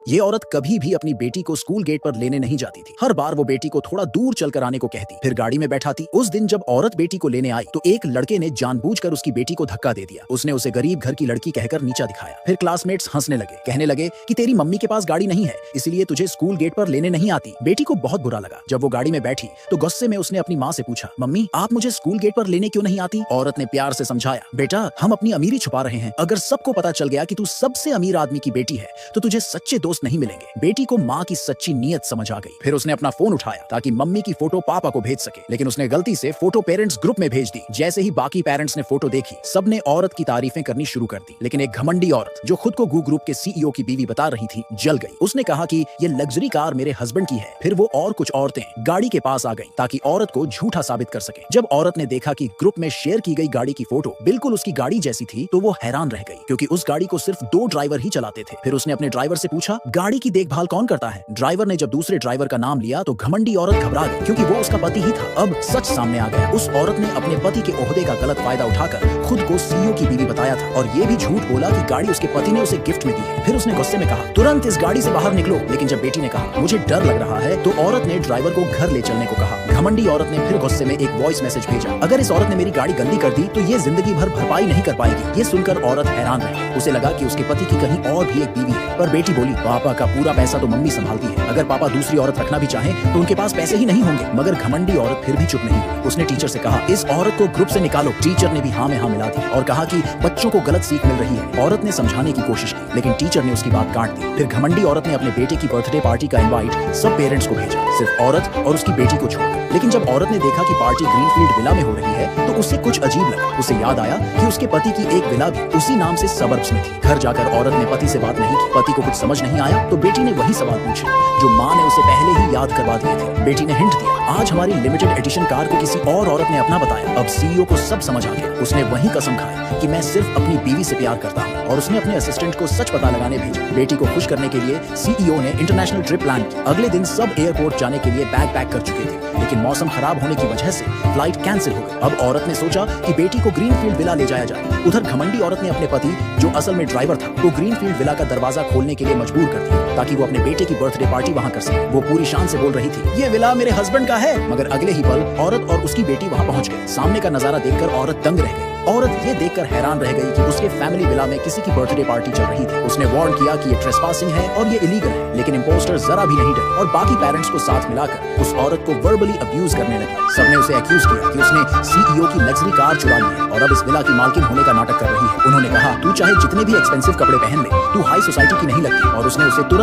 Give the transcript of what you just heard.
ये औरत कभी भी अपनी बेटी को स्कूल गेट पर लेने नहीं जाती थी। हर बार वो बेटी को थोड़ा दूर चलकर आने को कहती, फिर गाड़ी में बैठाती। उस दिन जब औरत बेटी को लेने आई तो एक लड़के ने जानबूझकर उसकी बेटी को धक्का दे दिया। उसने उसे गरीब घर की लड़की कहकर नीचा दिखाया। फिर क्लासमेट्स हंसने लगे, कहने लगे कि तेरी मम्मी के पास गाड़ी नहीं है, इसलिए तुझे स्कूल गेट पर लेने नहीं आती। बेटी को बहुत बुरा लगा। जब वो गाड़ी में बैठी तो गुस्से में उसने अपनी माँ से पूछा, मम्मी आप मुझे स्कूल गेट पर लेने क्यों नहीं आती? औरत ने प्यार से समझाया, बेटा हम अपनी अमीरी छुपा रहे हैं। अगर सबको पता चल गया कि तू सबसे अमीर आदमी की बेटी है तो तुझे सच्चे दोस्त नहीं मिलेंगे। बेटी को माँ की सच्ची नीयत समझ आ गई। फिर उसने अपना फोन उठाया ताकि मम्मी की फोटो पापा को भेज सके, लेकिन उसने गलती से फोटो पेरेंट्स ग्रुप में भेज दी। जैसे ही बाकी पेरेंट्स ने फोटो देखी, सबने औरत की तारीफें करनी शुरू कर दी। लेकिन एक घमंडी औरत जो खुद को गू ग्रुप के सीईओ की बीवी बता रही थी, जल गई। उसने कहा कि ये लग्जरी कार मेरे हस्बैंड की है। फिर वो और कुछ औरतें गाड़ी के पास आ गईं ताकि औरत को झूठा साबित कर सके। जब औरत ने देखा कि ग्रुप में शेयर की गई गाड़ी की फोटो बिल्कुल उसकी गाड़ी जैसी थी तो वो हैरान रह गई, क्योंकि उस गाड़ी को सिर्फ 2 ड्राइवर ही चलाते थे। फिर उसने अपने ड्राइवर से पूछा, गाड़ी की देखभाल कौन करता है? ड्राइवर ने जब दूसरे ड्राइवर का नाम लिया तो घमंडी औरत घबरा गई, क्योंकि वो उसका पति ही था। अब सच सामने आ गया। उस औरत ने अपने पति के ओहदे का गलत फायदा उठाकर खुद को सीईओ की बीवी बताया था और ये भी झूठ बोला कि गाड़ी उसके पति ने उसे गिफ्ट में दी है। फिर उसने गुस्से में कहा, तुरंत इस गाड़ी से बाहर निकलो। लेकिन जब बेटी ने कहा, मुझे डर लग रहा है, तो औरत ने ड्राइवर को घर ले चलने को कहा। घमंडी औरत ने फिर गुस्से में एक वॉइस मैसेज भेजा, अगर इस औरत ने मेरी गाड़ी गंदी कर दी तो ये जिंदगी भर भरपाई नहीं कर पाएगी। ये सुनकर औरत हैरान रह गई। उसे लगा कि उसके पति की कहीं और भी एक बीवी है। पर बेटी बोली, पापा का पूरा पैसा तो मम्मी संभालती है। अगर पापा दूसरी औरत रखना भी चाहे तो उनके पास पैसे ही नहीं होंगे। मगर घमंडी औरत फिर भी चुप नहीं हुई। उसने टीचर से कहा, इस औरत को ग्रुप से निकालो। टीचर ने भी हाँ में हाँ मिला दी और कहा कि बच्चों को गलत सीख मिल रही है। औरत ने समझाने की कोशिश की, लेकिन टीचर ने उसकी बात काट दी। फिर घमंडी औरत ने अपने बेटे की बर्थडे पार्टी का इनवाइट सब पेरेंट्स को भेजा, सिर्फ औरत और उसकी बेटी को छोड़कर। लेकिन जब औरत ने देखा कि पार्टी ग्रीनफील्ड विला में हो रही है तो उसे कुछ अजीब लगा। उसे याद आया कि उसके पति की एक विला भी उसी नाम से सबर्ब्स में थी। घर जाकर औरत ने पति से बात नहीं की। पति को कुछ समझ नहीं आया तो बेटी ने वही सवाल पूछे जो माँ ने उसे पहले ही याद करवा दिए थे। बेटी ने हिंट दिया, आज हमारी लिमिटेड एडिशन कार को किसी और औरत ने अपना बताया। अब सीईओ को सब समझ आ गया। उसने वही कसम खाई कि मैं सिर्फ अपनी बीवी से प्यार करता हूँ और उसने अपने असिस्टेंट को सच पता लगाने भेजा। बेटी को खुश करने के लिए सीईओ ने इंटरनेशनल ट्रिप प्लान की। अगले दिन सब एयरपोर्ट जाने के लिए बैग पैक कर चुके थे, लेकिन मौसम खराब होने की वजह से फ्लाइट कैंसिल हो गई। अब औरत ने सोचा कि बेटी को ग्रीनफील्ड विला ले जाया जाए। उधर घमंडी औरत ने अपने पति, जो असल में ड्राइवर था, को ग्रीनफील्ड विला का दरवाजा खोलने के लिए मजबूर कर दिया ताकि वो अपने बेटे की बर्थडे पार्टी वहां कर सके। वो पूरी शान से बोल रही थी, ये विला मेरे हस्बैंड का है। मगर अगले ही पल औरत और उसकी बेटी वहां पहुंच गए। सामने का नजारा देखकर औरत दंग रह गई। औरत ये देखकर हैरान रह गई कि उसके फैमिली विला में किसी की बर्थडे पार्टी चल रही थी। उसने वार्न किया कि ये ट्रेसपासिंग है और ये इलीगल है, लेकिन इंपोस्टर जरा भी नहीं डरे और बाकी पेरेंट्स को साथ मिलाकर उस औरत को वर्बली अब्यूज करने लगे। सबने उसे एक्यूज किया कि उसने सीईओ की लग्जरी कार चुरा ली है और अब इस विला की मालकिन होने का नाटक कर रही है। उन्होंने कहा, तू चाहे जितने भी एक्सपेंसिव कपड़े पहन ले, तू हाई सोसाइटी की नहीं लगती। और उसने उसे तुरंत